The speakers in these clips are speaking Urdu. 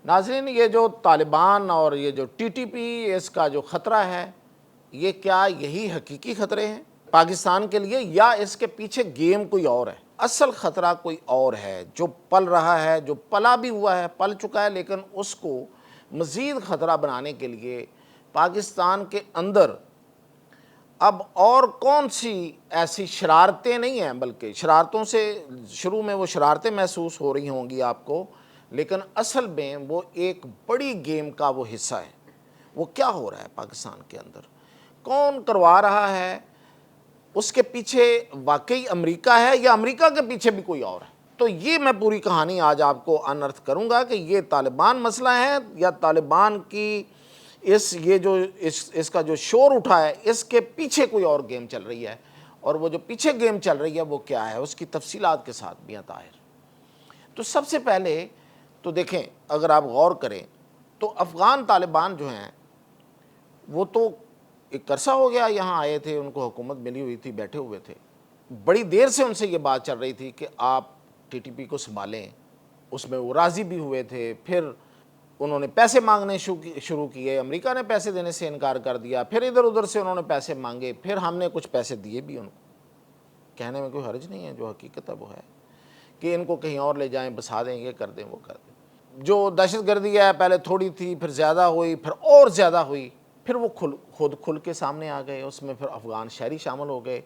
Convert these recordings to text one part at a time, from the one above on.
ناظرین، یہ جو طالبان اور یہ جو ٹی ٹی پی، اس کا جو خطرہ ہے، یہ کیا یہی حقیقی خطرے ہیں پاکستان کے لیے، یا اس کے پیچھے گیم کوئی اور ہے؟ اصل خطرہ کوئی اور ہے جو پل رہا ہے، جو پلا بھی ہوا ہے، پل چکا ہے، لیکن اس کو مزید خطرہ بنانے کے لیے پاکستان کے اندر اب اور کون سی ایسی شرارتیں نہیں ہیں، بلکہ شرارتوں سے شروع میں وہ شرارتیں محسوس ہو رہی ہوں گی آپ کو، لیکن اصل میں وہ ایک بڑی گیم کا وہ حصہ ہے۔ وہ کیا ہو رہا ہے پاکستان کے اندر، کون کروا رہا ہے، اس کے پیچھے واقعی امریکہ ہے یا امریکہ کے پیچھے بھی کوئی اور ہے؟ تو یہ میں پوری کہانی آج آپ کو انرتھ کروں گا کہ یہ طالبان مسئلہ ہے یا طالبان کی اس کا جو شور اٹھا ہے، اس کے پیچھے کوئی اور گیم چل رہی ہے، اور وہ جو پیچھے گیم چل رہی ہے وہ کیا ہے، اس کی تفصیلات کے ساتھ بھی طاہر۔ تو سب سے پہلے تو دیکھیں، اگر آپ غور کریں تو افغان طالبان جو ہیں وہ تو ایک عرصہ ہو گیا یہاں آئے تھے، ان کو حکومت ملی ہوئی تھی، بیٹھے ہوئے تھے، بڑی دیر سے ان سے یہ بات چل رہی تھی کہ آپ ٹی ٹی پی کو سنبھالیں، اس میں وہ راضی بھی ہوئے تھے۔ پھر انہوں نے پیسے مانگنے شروع کیے، امریکہ نے پیسے دینے سے انکار کر دیا، پھر ادھر ادھر سے انہوں نے پیسے مانگے، پھر ہم نے کچھ پیسے دیے بھی ان کو۔ کہنے میں کوئی حرج نہیں ہے، جو حقیقت ہے وہ ہے کہ ان کو کہیں اور لے جائیں، بسا دیں، یہ کر دیں، وہ کر دیں۔ جو دہشت گردی ہے، پہلے تھوڑی تھی، پھر زیادہ ہوئی، پھر اور زیادہ ہوئی، پھر وہ خود کھل کے سامنے آ گئے، اس میں پھر افغان شہری شامل ہو گئے۔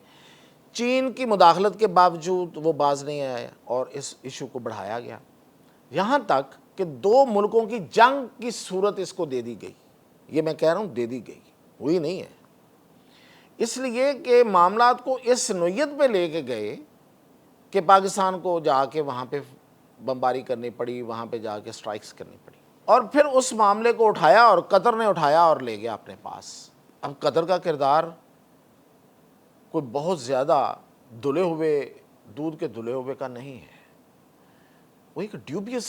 چین کی مداخلت کے باوجود وہ باز نہیں آئے اور اس ایشو کو بڑھایا گیا، یہاں تک کہ دو ملکوں کی جنگ کی صورت اس کو دے دی گئی۔ یہ میں کہہ رہا ہوں دے دی گئی، ہوئی نہیں ہے، اس لیے کہ معاملات کو اس نوعیت پہ لے کے گئے کہ پاکستان کو جا کے وہاں پہ بمباری کرنی پڑی، وہاں پہ جا کے سٹرائکس کرنی پڑی، اور پھر اس معاملے کو اٹھایا اور قطر نے اٹھایا اور لے گیا اپنے پاس۔ اب قطر کا کردار کوئی بہت زیادہ دھلے ہوئے دودھ کے دھلے ہوئے کا نہیں ہے، وہ ایک ڈیوبیس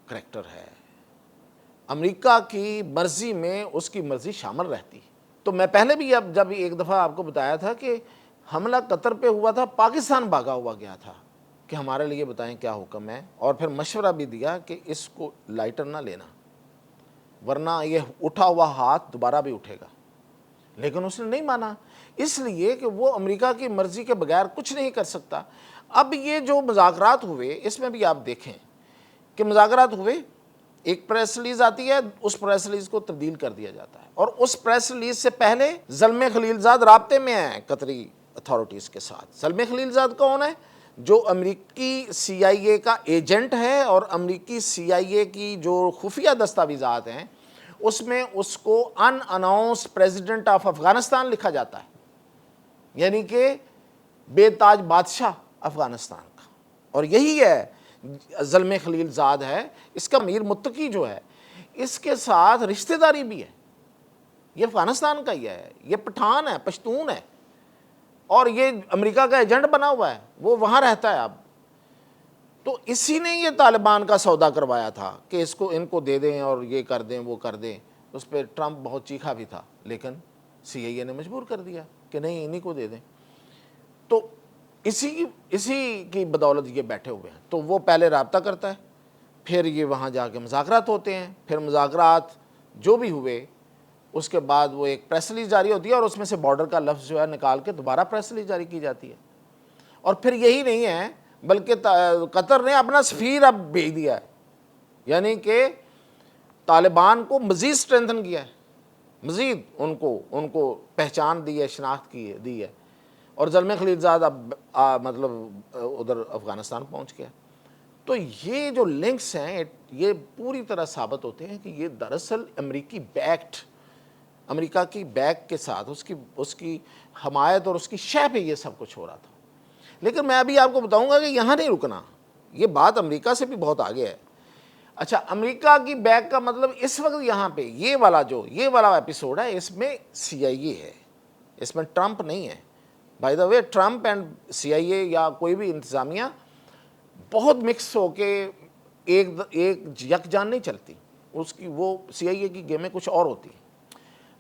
کریکٹر ہے، امریکہ کی مرضی میں اس کی مرضی شامل رہتی۔ تو میں پہلے بھی جب ایک دفعہ آپ کو بتایا تھا کہ حملہ قطر پہ ہوا تھا، پاکستان بھاگا ہوا گیا تھا کہ ہمارے لیے بتائیں کیا حکم ہے، اور پھر مشورہ بھی دیا کہ اس کو لائٹر نہ لینا ورنہ یہ اٹھا ہوا ہاتھ دوبارہ بھی اٹھے گا، لیکن اس نے نہیں مانا، اس لیے کہ وہ امریکہ کی مرضی کے بغیر کچھ نہیں کر سکتا۔ اب یہ جو مذاکرات ہوئے، اس میں بھی آپ دیکھیں کہ مذاکرات ہوئے، ایک پریس ریلیز آتی ہے، اس پریس ریلیز کو تبدیل کر دیا جاتا ہے، اور اس پریس ریلیز سے پہلے زلمے خلیلزاد رابطے میں ہیں قطری اتھارٹیز کے ساتھ۔ زلمے خلیلزاد کون ہے؟ جو امریکی سی آئی اے کا ایجنٹ ہے، اور امریکی سی آئی اے کی جو خفیہ دستاویزات ہیں اس میں اس کو ان اناؤنس پریزیڈنٹ آف افغانستان لکھا جاتا ہے، یعنی کہ بے تاج بادشاہ افغانستان کا، اور یہی ہے زلمے خلیلزاد ہے۔ اس کا امیر متقی جو ہے، اس کے ساتھ رشتہ داری بھی ہے، یہ افغانستان کا ہی ہے، یہ پٹھان ہے، پشتون ہے، اور یہ امریکہ کا ایجنٹ بنا ہوا ہے، وہ وہاں رہتا ہے اب۔ تو اسی نے یہ طالبان کا سودا کروایا تھا کہ ان کو دے دیں اور یہ کر دیں، وہ کر دیں۔ اس پہ ٹرمپ بہت چیخا بھی تھا، لیکن سی آئی اے نے مجبور کر دیا کہ نہیں، انہی کو دے دیں۔ تو اسی کی بدولت یہ بیٹھے ہوئے ہیں۔ تو وہ پہلے رابطہ کرتا ہے، پھر یہ وہاں جا کے مذاکرات ہوتے ہیں، پھر مذاکرات جو بھی ہوئے اس کے بعد وہ ایک پریس ریلیز جاری ہوتی ہے، اور اس میں سے بارڈر کا لفظ جو ہے نکال کے دوبارہ پریس ریلیز جاری کی جاتی ہے۔ اور پھر یہی نہیں ہے، بلکہ قطر نے اپنا سفیر اب بھیج دیا ہے، یعنی کہ طالبان کو مزید سٹرینتھن کیا ہے، مزید ان کو پہچان دی ہے، شناخت دی ہے، اور زلمے خلیلزاد اب مطلب ادھر افغانستان پہنچ گیا۔ تو یہ جو لنکس ہیں یہ پوری طرح ثابت ہوتے ہیں کہ یہ دراصل امریکہ کی بیک کے ساتھ اس کی حمایت اور اس کی شہ پہ یہ سب کچھ ہو رہا تھا۔ لیکن میں ابھی آپ کو بتاؤں گا کہ یہاں نہیں رکنا، یہ بات امریکہ سے بھی بہت آگے ہے۔ اچھا، امریکہ کی بیک کا مطلب اس وقت یہاں پہ یہ والا ایپیسوڈ ہے، اس میں سی آئی اے ہے، اس میں ٹرمپ نہیں ہے۔ By the way, Trump and C I A یا کوئی بھی انتظامیہ بہت مکس ہو کے ایک یکجان نہیں چلتی، وہ سی آئی اے کی گیمیں کچھ اور ہوتی ہیں۔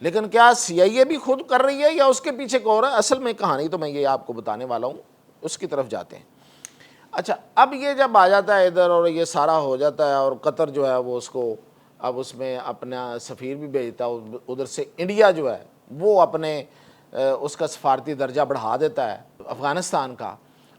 لیکن کیا سی آئی اے بھی خود کر رہی ہے یا اس کے پیچھے کو ہو رہا ہے؟ اصل میں کہانی تو میں یہ آپ کو بتانے والا ہوں، اس کی طرف جاتے ہیں۔ اچھا اب یہ جب آ جاتا ہے ادھر اور یہ سارا ہو جاتا ہے اور قطر جو ہے وہ اس کو اب اس میں اپنا سفیر بھی بھیجتا ہے، ادھر سے انڈیا جو ہے وہ اپنے اس کا سفارتی درجہ بڑھا دیتا ہے افغانستان کا،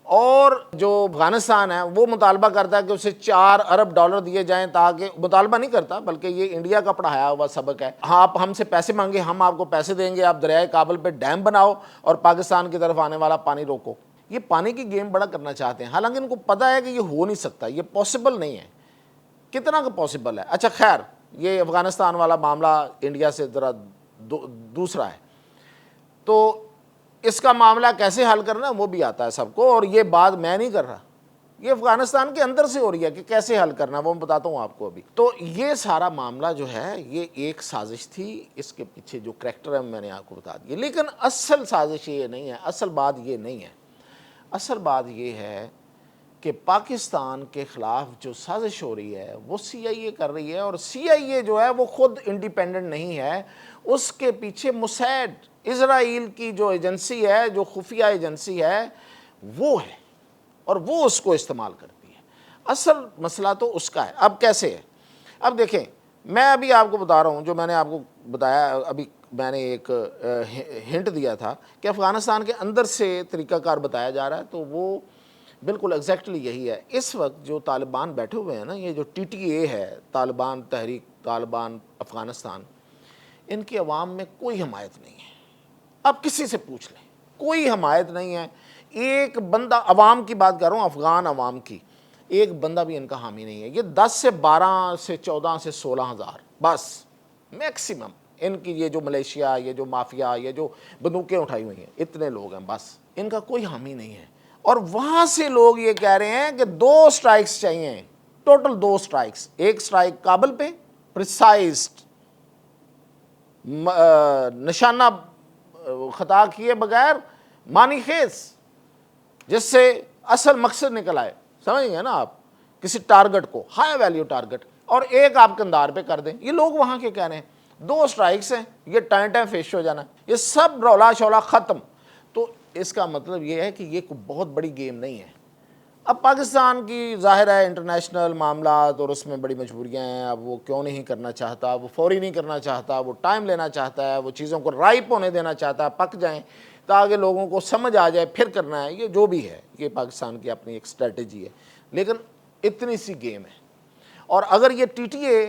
اور جو افغانستان ہے وہ مطالبہ کرتا ہے کہ اسے $4 ارب دیے جائیں، تاکہ مطالبہ نہیں کرتا بلکہ یہ انڈیا کا پڑھایا ہوا سبق ہے، ہاں آپ ہم سے پیسے مانگے، ہم آپ کو پیسے دیں گے، آپ دریائے کابل پہ ڈیم بناؤ اور پاکستان کی طرف آنے والا پانی روکو۔ یہ پانی کی گیم بڑا کرنا چاہتے ہیں، حالانکہ ان کو پتہ ہے کہ یہ ہو نہیں سکتا، یہ پاسبل نہیں ہے۔ کتنا کا پاسبل ہے؟ اچھا خیر، یہ افغانستان والا معاملہ انڈیا سے ذرا دوسرا ہے، تو اس کا معاملہ کیسے حل کرنا وہ بھی آتا ہے سب کو، اور یہ بات میں نہیں کر رہا، یہ افغانستان کے اندر سے ہو رہی ہے کہ کیسے حل کرنا، وہ میں بتاتا ہوں آپ کو ابھی۔ تو یہ سارا معاملہ جو ہے یہ ایک سازش تھی، اس کے پیچھے جو کریکٹر ہے میں نے آپ کو بتا دیا، لیکن اصل سازش یہ نہیں ہے، اصل بات یہ نہیں ہے۔ اصل بات یہ ہے کہ پاکستان کے خلاف جو سازش ہو رہی ہے وہ سی آئی اے کر رہی ہے، اور سی آئی اے جو ہے وہ خود انڈیپینڈنٹ نہیں ہے، اس کے پیچھے موساد، اسرائیل کی جو ایجنسی ہے، جو خفیہ ایجنسی ہے وہ ہے، اور وہ اس کو استعمال کرتی ہے۔ اصل مسئلہ تو اس کا ہے۔ اب کیسے ہے؟ اب دیکھیں، میں ابھی آپ کو بتا رہا ہوں جو میں نے آپ کو بتایا، ابھی میں نے ایک ہنٹ دیا تھا کہ افغانستان کے اندر سے طریقہ کار بتایا جا رہا ہے، تو وہ بالکل ایگزیکٹلی یہی ہے۔ اس وقت جو طالبان بیٹھے ہوئے ہیں نا، یہ جو ٹی ٹی اے ہے، طالبان تحریک طالبان افغانستان، ان کی عوام میں کوئی حمایت نہیں ہے۔ اب کسی سے پوچھ لیں، کوئی حمایت نہیں ہے۔ ایک بندہ، عوام کی بات کر رہا ہوں، افغان عوام کی، ایک بندہ بھی ان کا حامی نہیں ہے۔ یہ 10 سے 12 سے 14 سے 16 ہزار بس میکسیمم، ان کی یہ جو ملیشیا، یہ جو مافیا، یہ جو بندوقیں اٹھائی ہوئی ہیں، اتنے لوگ ہیں بس، ان کا کوئی حامی نہیں ہے۔ اور وہاں سے لوگ یہ کہہ رہے ہیں کہ 2 سٹرائکس چاہیے، ٹوٹل 2 سٹرائکس، ایک سٹرائک کابل پہ پریسائزڈ، نشانہ خطا کیے بغیر، مانی خیز، جس سے اصل مقصد نکل آئے، سمجھ گئے نا آپ، کسی ٹارگٹ کو، ہائی ویلیو ٹارگٹ، اور ایک آپ کندھار پہ کر دیں۔ یہ لوگ وہاں کے کہہ رہے ہیں 2 سٹرائکس ہیں، یہ ٹائم فیش ہو جانا، یہ سب رولا شولا ختم۔ تو اس کا مطلب یہ ہے کہ یہ کوئی بہت بڑی گیم نہیں ہے۔ اب پاکستان کی ظاہر ہے انٹرنیشنل معاملات اور اس میں بڑی مجبوریاں ہیں، اب وہ کیوں نہیں کرنا چاہتا، وہ فوری نہیں کرنا چاہتا، وہ ٹائم لینا چاہتا ہے، وہ چیزوں کو رائپ ہونے دینا چاہتا ہے، پک جائیں تاکہ لوگوں کو سمجھ آ جائے، پھر کرنا ہے۔ یہ جو بھی ہے، یہ پاکستان کی اپنی ایک اسٹریٹجی ہے، لیکن اتنی سی گیم ہے۔ اور اگر یہ ٹی ٹی اے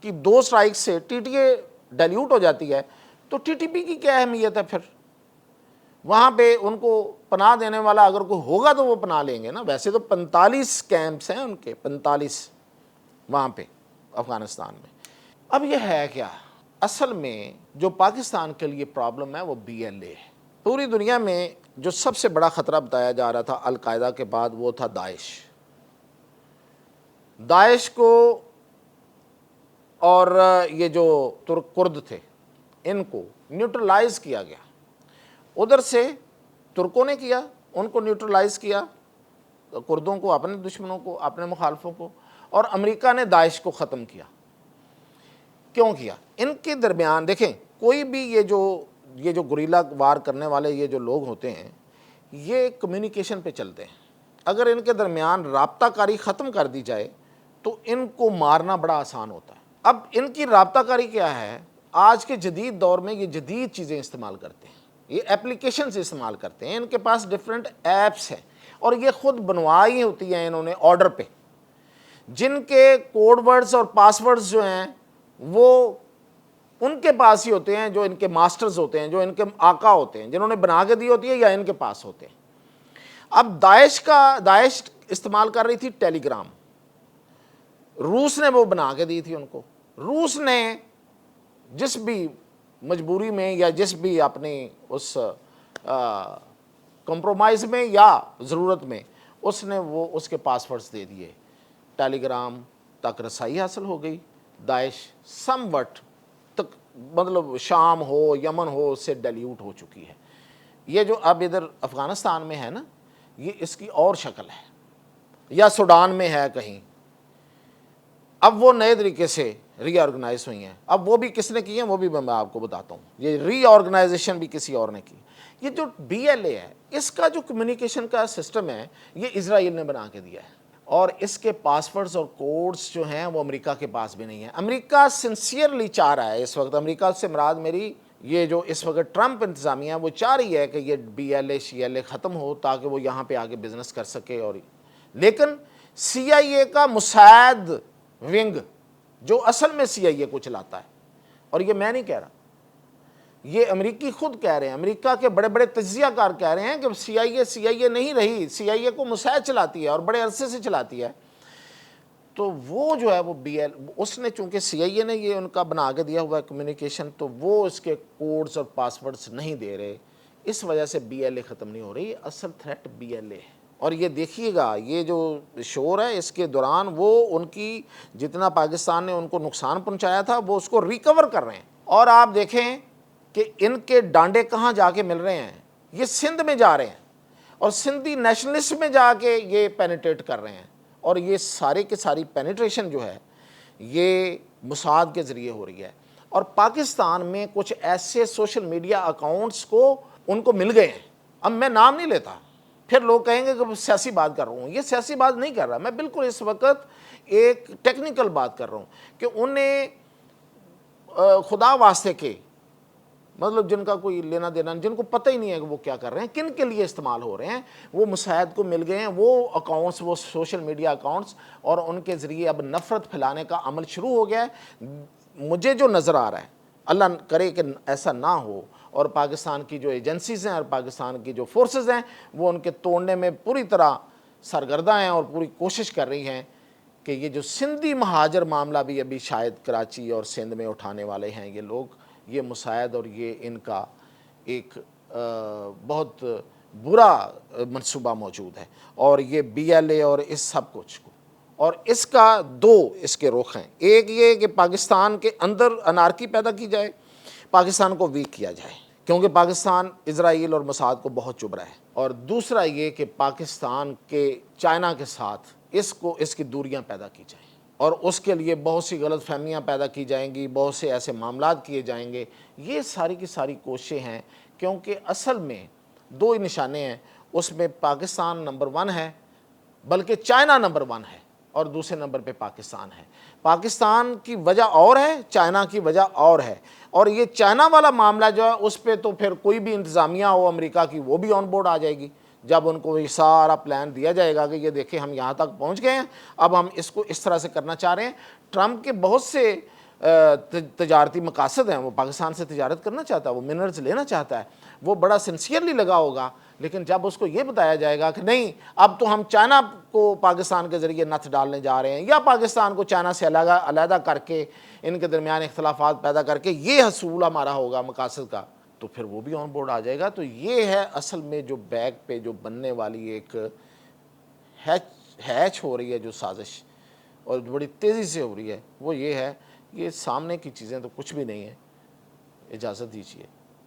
کی 2 سٹرائک سے ٹی ٹی اے ڈیلیوٹ ہو جاتی ہے تو ٹی ٹی پی کی کیا اہمیت ہے پھر؟ وہاں پہ ان کو پناہ دینے والا اگر کوئی ہوگا تو وہ پناہ لیں گے نا۔ ویسے تو 45 کیمپس ہیں ان کے، 45 وہاں پہ افغانستان میں۔ اب یہ ہے کیا؟ اصل میں جو پاکستان کے لیے پرابلم ہے وہ بی ایل اے ہے۔ پوری دنیا میں جو سب سے بڑا خطرہ بتایا جا رہا تھا القاعدہ کے بعد وہ تھا داعش۔ داعش کو اور یہ جو ترک کرد تھے ان کو نیوٹرلائز کیا گیا، ادھر سے ترکوں نے کیا، ان کو نیوٹرلائز کیا، کردوں کو، اپنے دشمنوں کو، اپنے مخالفوں کو، اور امریکہ نے داعش کو ختم کیا۔ کیوں کیا؟ ان کے درمیان دیکھیں، کوئی بھی یہ جو گوریلا وار کرنے والے یہ جو لوگ ہوتے ہیں، یہ کمیونیکیشن پہ چلتے ہیں۔ اگر ان کے درمیان رابطہ کاری ختم کر دی جائے تو ان کو مارنا بڑا آسان ہوتا ہے۔ اب ان کی رابطہ کاری کیا ہے؟ آج کے جدید دور میں یہ جدید چیزیں استعمال کرتے ہیں، یہ اپلیکیشنز استعمال کرتے ہیں، ان کے پاس ڈیفرنٹ ایپس ہیں، اور یہ خود بنوائی ہوتی ہیں انہوں نے آرڈر پہ، جن کے کوڈ ورڈز اور پاس ورڈز جو ہیں وہ ان کے پاس ہی ہوتے ہیں، جو ان کے ماسٹرز ہوتے ہیں، جو ان کے آقا ہوتے ہیں، جنہوں نے بنا کے دی ہوتی ہے یا ان کے پاس ہوتے ہیں۔ اب داعش استعمال کر رہی تھی ٹیلی گرام، روس نے وہ بنا کے دی تھی ان کو۔ روس نے جس بھی مجبوری میں یا جس بھی اپنی اس کمپرومائز میں یا ضرورت میں، اس نے وہ اس کے پاس ورڈز دے دیے، ٹیلی گرام تک رسائی حاصل ہو گئی۔ داعش سم وٹ تک، مطلب شام ہو یمن ہو، اس سے ڈیلیوٹ ہو چکی ہے۔ یہ جو اب ادھر افغانستان میں ہے نا، یہ اس کی اور شکل ہے، یا سوڈان میں ہے کہیں۔ اب وہ نئے طریقے سے ری آرگنائز ہوئی ہیں. اب وہ بھی کس نے کی ہیں وہ بھی میں آپ کو بتاتا ہوں. یہ ری آرگنائزیشن بھی کسی اور نے کی. یہ جو بی ایل اے ہے اس کا جو کمیونیکیشن کا سسٹم ہے یہ اسرائیل نے بنا کے دیا ہے, اور اس کے پاسورڈز اور کوڈز جو ہیں وہ امریکہ کے پاس بھی نہیں ہیں. امریکہ سنسیئرلی چاہ رہا ہے اس وقت, امریکہ سے مراد میری یہ جو اس وقت ٹرمپ انتظامیہ ہے وہ چاہ رہی ہے کہ یہ بی ایل اے شی ایل اے ختم ہو تاکہ وہ یہاں پہ آگے بزنس کر سکے. اور لیکن سی آئی اے کا مساعد ونگ جو اصل میں سی آئی اے کو چلاتا ہے, اور یہ میں نہیں کہہ رہا, یہ امریکی خود کہہ رہے ہیں, امریکہ کے بڑے بڑے تجزیہ کار کہہ رہے ہیں کہ سی آئی اے نہیں رہی, سی آئی اے کو مساعد چلاتی ہے اور بڑے عرصے سے چلاتی ہے. تو وہ جو ہے وہ بی ایل اس نے چونکہ سی آئی اے نے یہ ان کا بنا کے دیا ہوا ہے کمیونیکیشن, تو وہ اس کے کوڈز اور پاسورڈز نہیں دے رہے, اس وجہ سے بی ایل اے ختم نہیں ہو رہی. اصل تھریٹ بی ایل اے ہے. اور یہ دیکھیے گا یہ جو شور ہے اس کے دوران وہ ان کی جتنا پاکستان نے ان کو نقصان پہنچایا تھا وہ اس کو ریکور کر رہے ہیں. اور آپ دیکھیں کہ ان کے ڈانڈے کہاں جا کے مل رہے ہیں, یہ سندھ میں جا رہے ہیں اور سندھی نیشنلسٹ میں جا کے یہ پینیٹریٹ کر رہے ہیں. اور یہ سارے کے ساری پینیٹریشن جو ہے یہ موساد کے ذریعے ہو رہی ہے. اور پاکستان میں کچھ ایسے سوشل میڈیا اکاؤنٹس کو ان کو مل گئے ہیں, اب میں نام نہیں لیتا, پھر لوگ کہیں گے کہ سیاسی بات کر رہا ہوں. یہ سیاسی بات نہیں کر رہا, میں بالکل اس وقت ایک ٹیکنیکل بات کر رہا ہوں کہ انہیں خدا واسطے کے مطلب جن کا کوئی لینا دینا, جن کو پتہ ہی نہیں ہے کہ وہ کیا کر رہے ہیں, کن کے لیے استعمال ہو رہے ہیں, وہ مساعد کو مل گئے ہیں وہ اکاؤنٹس, وہ سوشل میڈیا اکاؤنٹس, اور ان کے ذریعے اب نفرت پھیلانے کا عمل شروع ہو گیا ہے. مجھے جو نظر آ رہا ہے, اللہ کرے کہ ایسا نہ ہو, اور پاکستان کی جو ایجنسیز ہیں اور پاکستان کی جو فورسز ہیں وہ ان کے توڑنے میں پوری طرح سرگردہ ہیں اور پوری کوشش کر رہی ہیں کہ یہ جو سندھی مہاجر معاملہ بھی ابھی شاید کراچی اور سندھ میں اٹھانے والے ہیں یہ لوگ, یہ مساعد اور یہ ان کا ایک بہت برا منصوبہ موجود ہے. اور یہ بی ایل اے اور اس سب کچھ کو, اور اس کا دو اس کے رخ ہیں, ایک یہ کہ پاکستان کے اندر انارکی پیدا کی جائے, پاکستان کو ویک کیا جائے کیونکہ پاکستان اسرائیل اور موساد کو بہت چبھ رہا ہے, اور دوسرا یہ کہ پاکستان کے چائنا کے ساتھ اس کی دوریاں پیدا کی جائیں, اور اس کے لیے بہت سی غلط فہمیاں پیدا کی جائیں گی, بہت سے ایسے معاملات کیے جائیں گے. یہ ساری کی ساری کوششیں ہیں کیونکہ اصل میں دو ہی نشانے ہیں, اس میں پاکستان نمبر 1 ہے, بلکہ چائنا نمبر 1 ہے, اور دوسرے نمبر پہ پاکستان ہے. پاکستان کی وجہ اور ہے, چائنا کی وجہ اور ہے, اور یہ چائنا والا معاملہ جو ہے اس پہ تو پھر کوئی بھی انتظامیہ ہو امریکہ کی وہ بھی آن بورڈ آ جائے گی جب ان کو یہ سارا پلان دیا جائے گا کہ یہ دیکھیں ہم یہاں تک پہنچ گئے ہیں, اب ہم اس کو اس طرح سے کرنا چاہ رہے ہیں. ٹرمپ کے بہت سے تجارتی مقاصد ہیں, وہ پاکستان سے تجارت کرنا چاہتا ہے, وہ منرلز لینا چاہتا ہے, وہ بڑا سنسیئرلی لگا ہوگا, لیکن جب اس کو یہ بتایا جائے گا کہ نہیں اب تو ہم چائنا کو پاکستان کے ذریعے نتھ ڈالنے جا رہے ہیں, یا پاکستان کو چائنا سے علیحدہ کر کے ان کے درمیان اختلافات پیدا کر کے یہ حصول ہمارا ہوگا مقاصد کا, تو پھر وہ بھی آن بورڈ آ جائے گا. تو یہ ہے اصل میں جو بیک پہ جو بننے والی ایک ہیچ ہو رہی ہے جو سازش, اور بڑی تیزی سے ہو رہی ہے, وہ یہ ہے. یہ سامنے کی چیزیں تو کچھ بھی نہیں ہیں, اجازت دیجیے.